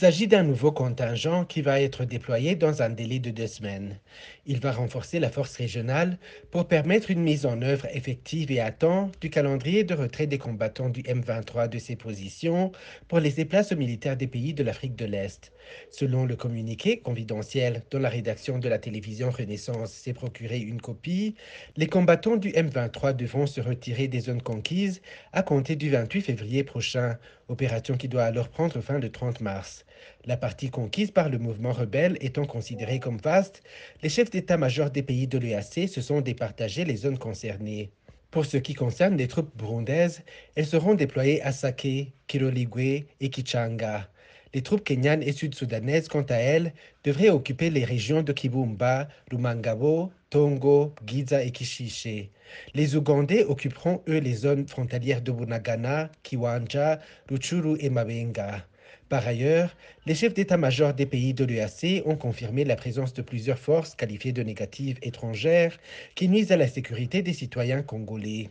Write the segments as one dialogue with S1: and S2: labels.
S1: s'agit d'un nouveau contingent qui va être déployé dans un délai de 2 semaines. Il va renforcer la force régionale pour permettre une mise en œuvre effective et à temps du calendrier de retrait des combattants du M23 de ses positions pour les déplacements militaires des pays de l'Afrique de l'Est. Selon le communiqué confidentiel dont la rédaction de la télévision Renaissance s'est procuré une copie, les combattants du M23 devront se retirer des zones conquises à compter du 28 février prochain, opération qui doit alors prendre fin le 30 mars. La partie conquise par le mouvement rebelle étant considérée comme vaste, les chefs d'état-major des pays de l'EAC se sont départagés les zones concernées. Pour ce qui concerne les troupes burundaises, elles seront déployées à Sake, Kiroligwe et Kichanga. Les troupes kenyanes et sud-soudanaises, quant à elles, devraient occuper les régions de Kibumba, Rumangabo, Tongo, Giza et Kishishe. Les Ougandais occuperont, eux, les zones frontalières de Bunagana, Kiwanja, Rutshuru et Mabenga. Par ailleurs, les chefs d'état-major des pays de l'EAC ont confirmé la présence de plusieurs forces qualifiées de négatives étrangères qui nuisent à la sécurité des citoyens congolais.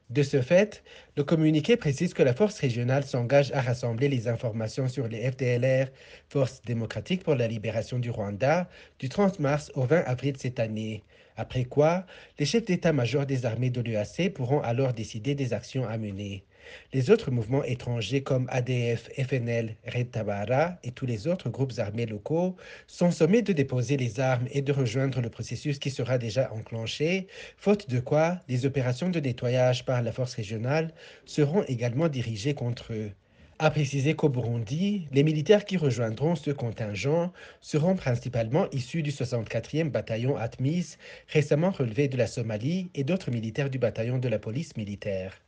S1: De ce fait, le communiqué précise que la force régionale s'engage à rassembler les informations sur les FDLR, Force démocratique pour la libération du Rwanda, du 30 mars au 20 avril cette année. Après quoi, les chefs d'état-major des armées de l'EAC pourront alors décider des actions à mener. Les autres mouvements étrangers comme ADF, FNL, Red Tabara et tous les autres groupes armés locaux sont sommés de déposer les armes et de rejoindre le processus qui sera déjà enclenché, faute de quoi des opérations de nettoyage par la force régionale seront également dirigées contre eux. À préciser qu'au Burundi, les militaires qui rejoindront ce contingent seront principalement issus du 64e bataillon ATMIS, récemment relevé de la Somalie, et d'autres militaires du bataillon de la police militaire.